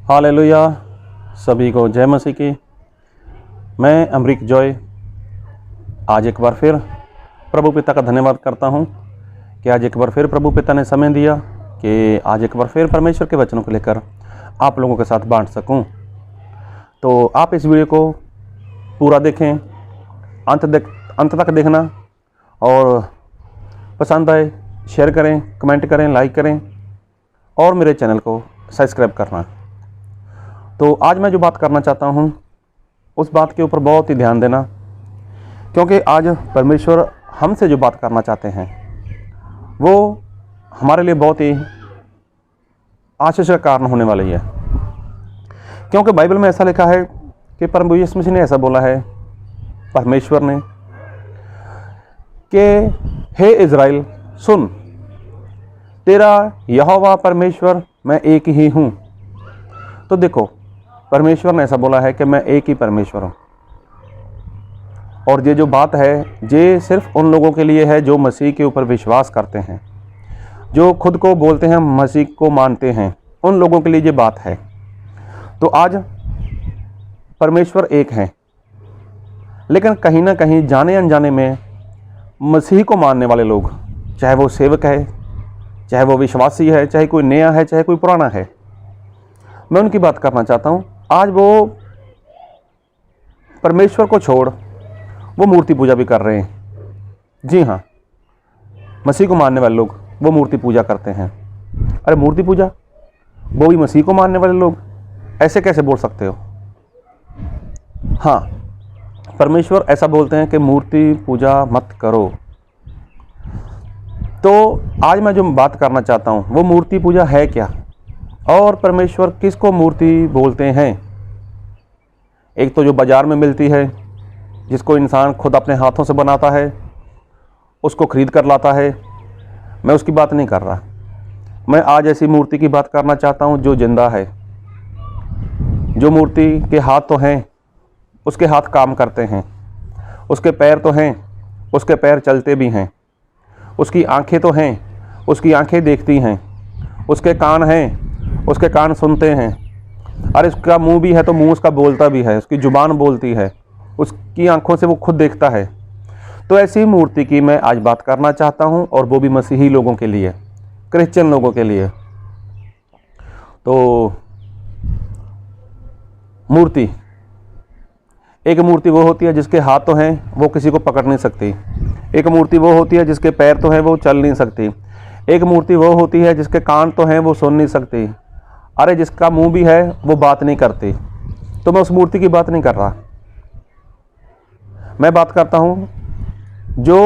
Hallelujah. सभी को जय मसीह की। मैं अमरीक जॉय आज एक बार फिर प्रभु पिता का धन्यवाद करता हूं कि आज एक बार फिर प्रभु पिता ने समय दिया कि आज एक बार फिर परमेश्वर के वचनों को लेकर आप लोगों के साथ बांट सकूं। तो आप इस वीडियो को पूरा देखें, अंत तक देखना, और पसंद आए शेयर करें, कमेंट करें, लाइक करें और मेरे चैनल को सब्सक्राइब करना। तो आज मैं जो बात करना चाहता हूँ उस बात के ऊपर बहुत ही ध्यान देना, क्योंकि आज परमेश्वर हमसे जो बात करना चाहते हैं वो हमारे लिए बहुत ही आशीष का कारण होने वाली है। क्योंकि बाइबल में ऐसा लिखा है कि प्रभु यीशु मसीह ने ऐसा बोला है, परमेश्वर ने, कि हे इज़राइल सुन, तेरा यहोवा परमेश्वर मैं एक ही हूँ। तो देखो, परमेश्वर ने ऐसा बोला है कि मैं एक ही परमेश्वर हूँ। और ये जो बात है ये सिर्फ उन लोगों के लिए है जो मसीह के ऊपर विश्वास करते हैं, जो खुद को बोलते हैं मसीह को मानते हैं, उन लोगों के लिए ये बात है। तो आज परमेश्वर एक है, लेकिन कहीं ना कहीं जाने अनजाने में मसीह को मानने वाले लोग, चाहे वो सेवक है, चाहे वो विश्वासी है, चाहे कोई नया है, चाहे कोई पुराना है, मैं उनकी बात करना चाहता हूँ। आज वो परमेश्वर को छोड़ वो मूर्ति पूजा भी कर रहे हैं। जी हाँ, मसीह को मानने वाले लोग वो मूर्ति पूजा करते हैं। अरे मूर्ति पूजा, वो भी मसीह को मानने वाले लोग, ऐसे कैसे बोल सकते हो? हाँ, परमेश्वर ऐसा बोलते हैं कि मूर्ति पूजा मत करो। तो आज मैं जो बात करना चाहता हूँ वो मूर्ति पूजा है क्या, और परमेश्वर किसको मूर्ति बोलते हैं। एक तो जो बाज़ार में मिलती है, जिसको इंसान खुद अपने हाथों से बनाता है, उसको खरीद कर लाता है, मैं उसकी बात नहीं कर रहा। मैं आज ऐसी मूर्ति की बात करना चाहता हूँ जो जिंदा है, जो मूर्ति के हाथ तो हैं, उसके हाथ काम करते हैं, उसके पैर तो हैं, उसके पैर चलते भी हैं, उसकी आंखें तो हैं, उसकी आंखें देखती हैं, उसके कान हैं, उसके कान सुनते हैं, अरे उसका मुंह भी है तो मुंह उसका बोलता भी है, उसकी जुबान बोलती है, उसकी आंखों से वो खुद देखता है। तो ऐसी मूर्ति की मैं आज बात करना चाहता हूँ, और वो भी मसीही लोगों के लिए, क्रिश्चियन लोगों के लिए। तो मूर्ति, एक मूर्ति वो होती है जिसके हाथ तो हैं, वो किसी को पकड़ नहीं सकती। एक मूर्ति वो होती है जिसके पैर तो हैं, वो चल नहीं सकती। एक मूर्ति वो होती है जिसके कान तो हैं, वो सुन नहीं सकती। अरे जिसका मुंह भी है वो बात नहीं करती। तो मैं उस मूर्ति की बात नहीं कर रहा, मैं बात करता हूँ जो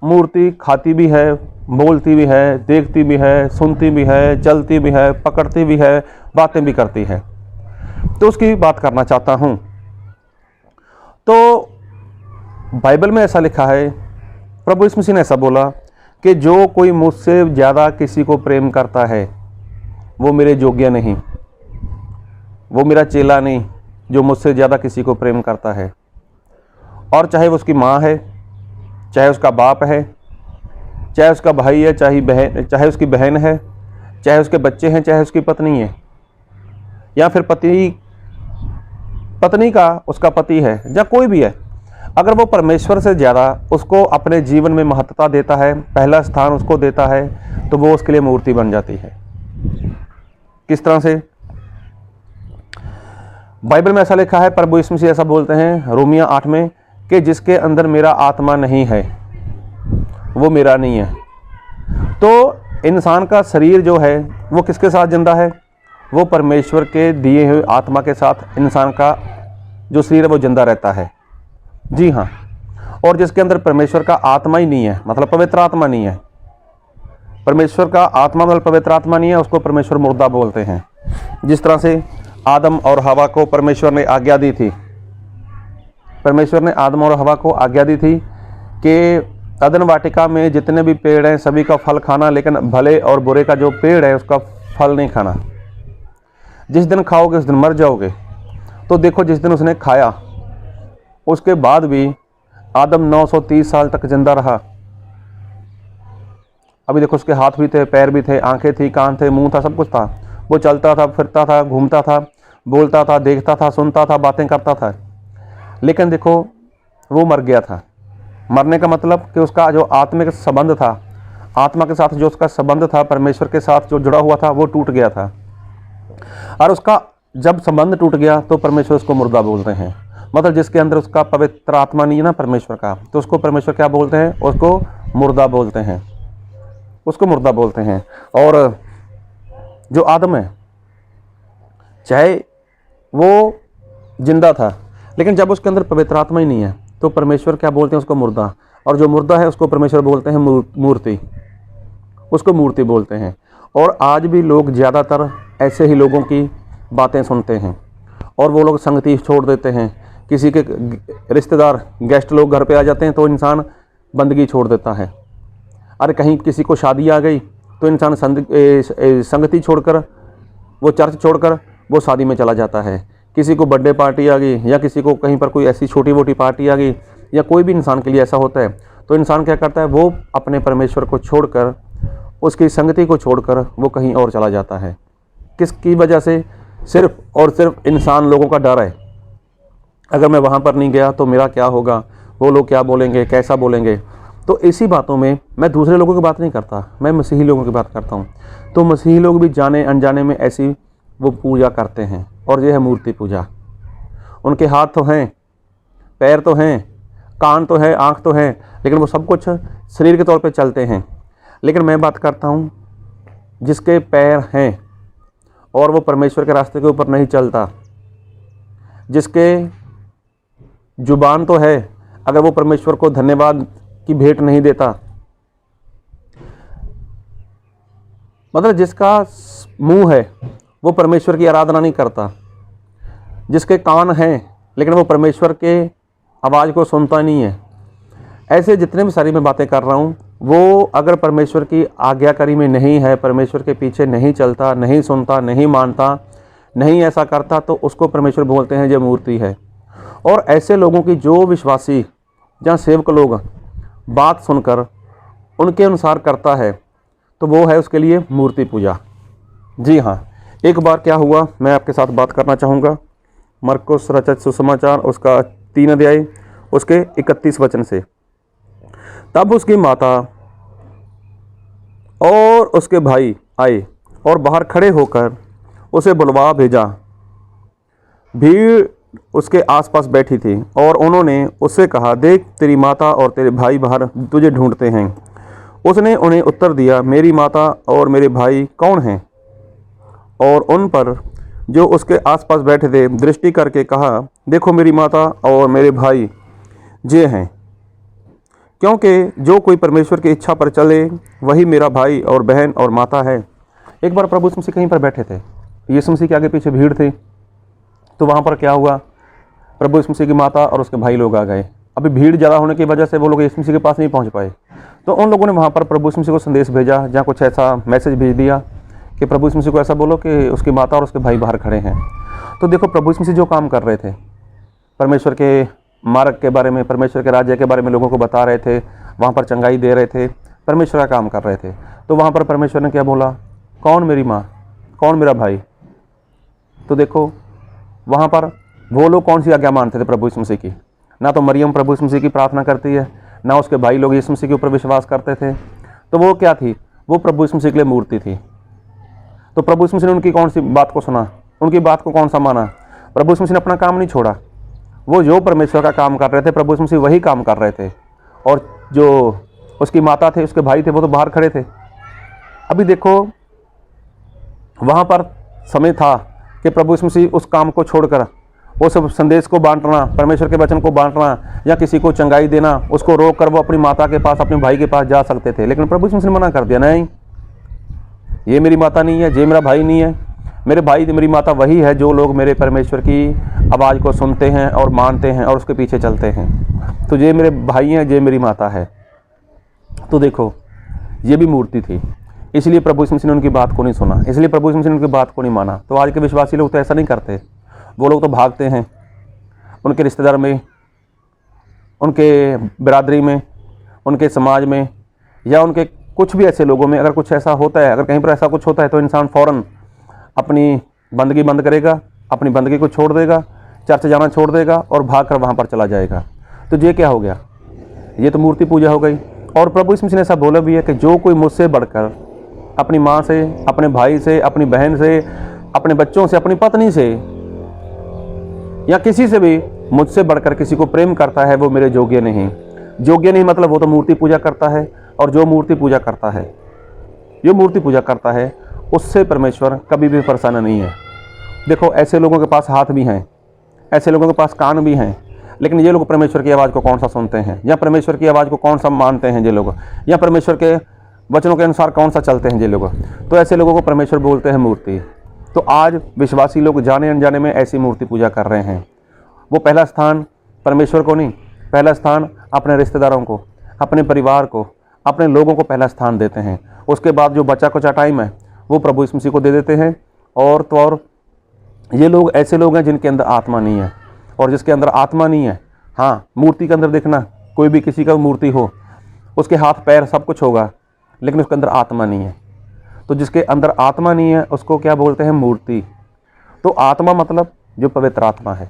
मूर्ति खाती भी है, बोलती भी है, देखती भी है, सुनती भी है, चलती भी है, पकड़ती भी है, बातें भी करती है। तो उसकी बात करना चाहता हूँ। तो बाइबल में ऐसा लिखा है, प्रभु यीशु मसीह ने ऐसा बोला कि जो कोई मुझसे ज़्यादा किसी को प्रेम करता है वो मेरे योग्य नहीं, वो मेरा चेला नहीं, जो मुझसे ज़्यादा किसी को प्रेम करता है। और चाहे वो उसकी माँ है, चाहे उसका बाप है, चाहे उसका भाई है, चाहे उसकी बहन है, चाहे उसके बच्चे हैं, चाहे उसकी पत्नी है, या फिर पत्नी का उसका पति है, या कोई भी है, अगर वो परमेश्वर से ज़्यादा उसको अपने जीवन में महत्वता देता है, पहला स्थान उसको देता है, तो वो उसके लिए मूर्ति बन जाती है। किस तरह से? बाइबल में ऐसा लिखा है, प्रभु यीशु मसीह ऐसा बोलते हैं रोमिया 8 में, कि जिसके अंदर मेरा आत्मा नहीं है वो मेरा नहीं है। तो इंसान का शरीर जो है वो किसके साथ जिंदा है? वो परमेश्वर के दिए हुए आत्मा के साथ इंसान का जो शरीर है वो जिंदा रहता है। जी हाँ, और जिसके अंदर परमेश्वर का आत्मा ही नहीं है, मतलब पवित्र आत्मा नहीं है, परमेश्वर का आत्मा मतलब पवित्र आत्मा नहीं है, उसको परमेश्वर मुर्दा बोलते हैं। जिस तरह से आदम और हवा को परमेश्वर ने आज्ञा दी थी, परमेश्वर ने आदम और हवा को आज्ञा दी थी कि अदन वाटिका में जितने भी पेड़ हैं सभी का फल खाना, लेकिन भले और बुरे का जो पेड़ है उसका फल नहीं खाना, जिस दिन खाओगे उस दिन मर जाओगे। तो देखो, जिस दिन उसने खाया उसके बाद भी आदम 930 साल तक जिंदा रहा। अभी देखो, उसके हाथ भी थे, पैर भी थे, आंखें थी, कान थे, मुंह था, सब कुछ था, वो चलता था, फिरता था, घूमता था, बोलता था, देखता था, सुनता था, बातें करता था। लेकिन देखो वो मर गया था। मरने का मतलब कि उसका जो आत्मिक संबंध था, आत्मा के साथ जो उसका संबंध था, परमेश्वर के साथ जो जुड़ा हुआ था, वो टूट गया था। और उसका जब संबंध टूट गया तो परमेश्वर उसको मुर्दा बोलते हैं। मतलब जिसके अंदर उसका पवित्र आत्मा नहीं है ना परमेश्वर का, तो उसको परमेश्वर क्या बोलते हैं? उसको मुर्दा बोलते हैं, उसको मुर्दा बोलते हैं। और जो आदम है, चाहे वो जिंदा था, लेकिन जब उसके अंदर पवित्र आत्मा ही नहीं है तो परमेश्वर क्या बोलते हैं? उसको मुर्दा। और जो मुर्दा है उसको परमेश्वर बोलते हैं मूर्ति, उसको मूर्ति बोलते हैं। और आज भी लोग ज़्यादातर ऐसे ही लोगों की बातें सुनते हैं और वो लोग संगति छोड़ देते हैं। किसी के रिश्तेदार, गेस्ट लोग घर पे आ जाते हैं तो इंसान बंदगी छोड़ देता है। अरे कहीं किसी को शादी आ गई तो इंसान संगति छोड़कर, वो चर्च छोड़कर वो शादी में चला जाता है। किसी को बर्थडे पार्टी आ गई या किसी को कहीं पर कोई ऐसी छोटी मोटी पार्टी आ गई, या कोई भी इंसान के लिए ऐसा होता है, तो इंसान क्या करता है? वो अपने परमेश्वर को छोड़कर, उसकी संगति को छोड़कर वो कहीं और चला जाता है। किसकी वजह से? सिर्फ और सिर्फ इंसान लोगों का डर है। अगर मैं वहाँ पर नहीं गया तो मेरा क्या होगा, वो लोग क्या बोलेंगे, कैसा बोलेंगे। तो इसी बातों में मैं दूसरे लोगों की बात नहीं करता, मैं मसीही लोगों की बात करता हूँ। तो मसीही लोग भी जाने अनजाने में ऐसी वो पूजा करते हैं, और ये है मूर्ति पूजा। उनके हाथ तो हैं, पैर तो हैं, कान तो है, आँख तो है, लेकिन वो सब कुछ शरीर के तौर पे चलते हैं। लेकिन मैं बात करता हूँ जिसके पैर हैं और वो परमेश्वर के रास्ते के ऊपर नहीं चलता, जिसके जुबान तो है, अगर वो परमेश्वर को धन्यवाद की भेंट नहीं देता, मतलब जिसका मुंह है वो परमेश्वर की आराधना नहीं करता, जिसके कान हैं लेकिन वो परमेश्वर के आवाज़ को सुनता नहीं है, ऐसे जितने भी सारी मैं बातें कर रहा हूँ, वो अगर परमेश्वर की आज्ञाकारी में नहीं है, परमेश्वर के पीछे नहीं चलता, नहीं सुनता, नहीं मानता, नहीं ऐसा करता, तो उसको परमेश्वर बोलते हैं जो मूर्ति है। और ऐसे लोगों की जो विश्वासी जहाँ सेवक लोग बात सुनकर उनके अनुसार करता है, तो वो है उसके लिए मूर्ति पूजा। जी हाँ, एक बार क्या हुआ मैं आपके साथ बात करना चाहूँगा। मरकुस रचित सुसमाचार उसका 3 अध्याय उसके 31 वचन से। तब उसकी माता और उसके भाई आए और बाहर खड़े होकर उसे बुलवा भेजा। भीड़ उसके आसपास बैठी थी और उन्होंने उससे कहा, देख तेरी माता और तेरे भाई बाहर तुझे ढूंढते हैं। उसने उन्हें उत्तर दिया, मेरी माता और मेरे भाई कौन हैं? और उन पर जो उसके आसपास बैठे थे दृष्टि करके कहा, देखो मेरी माता और मेरे भाई ये हैं। क्योंकि जो कोई परमेश्वर की इच्छा पर चले वही मेरा भाई और बहन और माता है। एक बार प्रभु यीशु मसीह कहीं पर बैठे थे, यीशु मसीह के आगे पीछे भीड़ थी, तो वहाँ पर क्या हुआ? प्रभु यीशु मसीह की माता और उसके भाई लोग आ गए। अभी भीड़ ज़्यादा होने की वजह से वो लोग यीशु मसीह के पास नहीं पहुँच पाए, तो उन लोगों ने वहाँ पर प्रभु यीशु मसीह को संदेश भेजा, जहाँ कुछ ऐसा मैसेज भेज दिया कि प्रभु यीशु मसीह को ऐसा बोलो कि उसकी माता और उसके भाई बाहर खड़े हैं। तो देखो प्रभु यीशु मसीह जो काम कर रहे थे, परमेश्वर के मार्ग के बारे में, परमेश्वर के राज्य के बारे में लोगों को बता रहे थे, वहाँ पर चंगाई दे रहे थे, परमेश्वर का काम कर रहे थे। तो वहाँ पर परमेश्वर ने क्या बोला? कौन मेरी माँ, कौन मेरा भाई? तो देखो वहाँ पर वो लोग कौन सी आज्ञा मानते थे प्रभु यीशु मसीह की? ना तो मरियम प्रभु यीशु मसीह की प्रार्थना करती है, ना उसके भाई लोग यीशु मसीह के ऊपर विश्वास करते थे। तो वो क्या थी? वो प्रभु यीशु मसीह के लिए मूर्ति थी। तो प्रभु यीशु मसीह ने उनकी कौन सी बात को सुना, उनकी बात को कौन सा माना? प्रभु यीशु मसीह ने अपना काम नहीं छोड़ा, वो जो परमेश्वर का काम कर रहे थे प्रभु यीशु मसीह वही काम कर रहे थे। और जो उसकी माता थे, उसके भाई थे, वो तो बाहर खड़े थे। अभी देखो वहाँ पर समय था कि प्रभु यीशु मसीह उस काम को छोड़कर उस संदेश को बांटना, परमेश्वर के वचन को बांटना या किसी को चंगाई देना, उसको रोक कर वो अपनी माता के पास, अपने भाई के पास जा सकते थे। लेकिन प्रभु यीशु मसीह ने मना कर दिया, नहीं, ये मेरी माता नहीं है, ये मेरा भाई नहीं है। मेरे भाई मेरी माता वही है जो लोग मेरे परमेश्वर की आवाज़ को सुनते हैं और मानते हैं और उसके पीछे चलते हैं। तो ये मेरे भाई हैं, ये मेरी माता है। तो देखो ये भी मूर्ति थी, इसलिए प्रभु यीशु मसीह ने उनकी बात को नहीं सुना, इसलिए प्रभु यीशु मसीह ने उनकी बात को नहीं माना। तो आज के विश्वासी लोग तो ऐसा नहीं करते, वो लोग तो भागते हैं उनके रिश्तेदार में, उनके बिरादरी में, उनके समाज में, या उनके कुछ भी ऐसे लोगों में अगर कुछ ऐसा होता है, अगर कहीं पर ऐसा कुछ होता है तो इंसान फ़ौरन अपनी बंदगी बंद करेगा, अपनी बंदगी को छोड़ देगा, चर्च जाना छोड़ देगा और भाग कर वहाँ पर चला जाएगा। तो ये क्या हो गया? ये तो मूर्ति पूजा हो गई। और प्रभु यीशु मसीह ने ऐसा बोला भी है कि जो कोई मुझसे बढ़कर अपनी माँ से, अपने भाई से, अपनी बहन से, अपने बच्चों से, अपनी पत्नी से या किसी से भी मुझसे बढ़कर किसी को प्रेम करता है वो मेरे योग्य नहीं। योग्य नहीं मतलब वो तो मूर्ति पूजा करता है, और जो मूर्ति पूजा करता है, जो मूर्ति पूजा करता है उससे परमेश्वर कभी भी प्रसन्न नहीं है। देखो, ऐसे लोगों के पास हाथ भी हैं, ऐसे लोगों के पास कान भी हैं, लेकिन ये लोग परमेश्वर की आवाज़ को कौन सा सुनते हैं, या परमेश्वर की आवाज़ को कौन सा मानते हैं ये लोग, या परमेश्वर के वचनों के अनुसार कौन सा चलते हैं ये लोग? तो ऐसे लोगों को परमेश्वर बोलते हैं मूर्ति। तो आज विश्वासी लोग जाने अनजाने में ऐसी मूर्ति पूजा कर रहे हैं। वो पहला स्थान परमेश्वर को नहीं, पहला स्थान अपने रिश्तेदारों को, अपने परिवार को, अपने लोगों को पहला स्थान देते हैं। उसके बाद जो बचा कुचा टाइम है वो प्रभु यीशु मसीह को दे देते हैं। और ये लोग ऐसे लोग हैं जिनके अंदर आत्मा नहीं है, और जिसके अंदर आत्मा नहीं है, हाँ, मूर्ति के अंदर देखना, कोई भी किसी का मूर्ति हो, उसके हाथ पैर सब कुछ होगा, लेकिन उसके अंदर आत्मा नहीं है। तो जिसके अंदर आत्मा नहीं है उसको क्या बोलते हैं? मूर्ति। तो आत्मा मतलब जो पवित्र आत्मा है।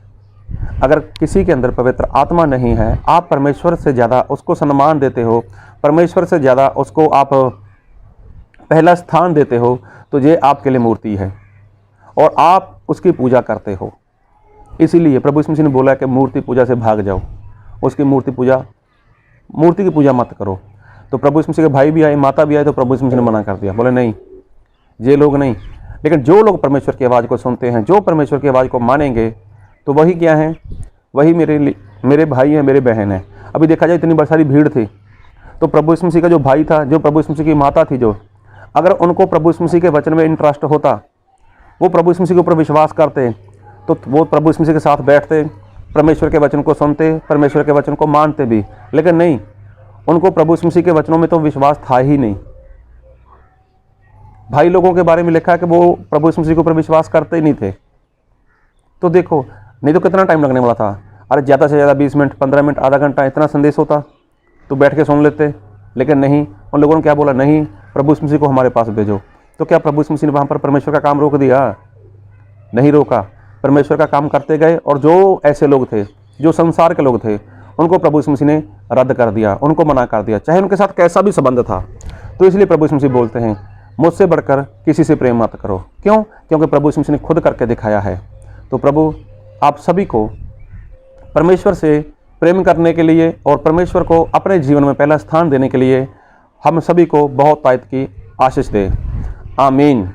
अगर किसी के अंदर पवित्र आत्मा नहीं है, आप परमेश्वर से ज़्यादा उसको सम्मान देते हो, परमेश्वर से ज़्यादा उसको आप पहला स्थान देते हो, तो ये आपके लिए मूर्ति है और आप उसकी पूजा करते हो। इसीलिए प्रभु यीशु मसीह ने बोला कि मूर्ति पूजा से भाग जाओ, उसकी मूर्ति की पूजा मत करो। तो प्रभु यीशु मसीह के भाई भी आए, माता भी आए, तो प्रभु यीशु मसीह ने मना कर दिया, बोले नहीं, ये लोग नहीं। लेकिन जो लोग परमेश्वर की आवाज़ को सुनते हैं, जो परमेश्वर की आवाज़ को मानेंगे, तो वही क्या हैं? वही मेरे भाई हैं, मेरे बहन हैं। अभी देखा जाए इतनी बड़ी सारी भीड़ थी, तो प्रभु यीशु मसीह का जो भाई था, जो प्रभु यीशु मसीह की माता थी, जो अगर उनको प्रभु यीशु मसीह के वचन में इंटरेस्ट होता, वो प्रभु यीशु मसीह के ऊपर विश्वास करते, तो वो प्रभु यीशु मसीह के साथ बैठते, परमेश्वर के वचन को सुनते, परमेश्वर के वचन को मानते भी। लेकिन नहीं, उनको प्रभु यीशु मसीह के वचनों में तो विश्वास था ही नहीं। भाई लोगों के बारे में लिखा है कि वो प्रभु यीशु मसीह के ऊपर विश्वास करते ही नहीं थे। तो देखो, नहीं तो कितना टाइम लगने वाला था। अरे ज़्यादा से ज़्यादा 20 मिनट, 15 मिनट, आधा घंटा इतना संदेश होता तो बैठ के सुन लेते। लेकिन नहीं, उन लोगों ने क्या बोला? नहीं, प्रभु यीशु मसीह को हमारे पास भेजो। तो क्या प्रभु यीशु मसीह ने वहाँ पर परमेश्वर का काम रोक दिया? नहीं रोका, परमेश्वर का काम करते गए। और जो ऐसे लोग थे, जो संसार के लोग थे, उनको प्रभु यीशु मसीह ने रद्द कर दिया, उनको मना कर दिया, चाहे उनके साथ कैसा भी संबंध था। तो इसलिए प्रभु यीशु मसीह बोलते हैं, मुझसे बढ़कर किसी से प्रेम मत करो। क्यों? क्योंकि प्रभु यीशु मसीह ने खुद करके दिखाया है। तो प्रभु आप सभी को परमेश्वर से प्रेम करने के लिए और परमेश्वर को अपने जीवन में पहला स्थान देने के लिए हम सभी को बहुत ताकत की आशीष दे। आमीन।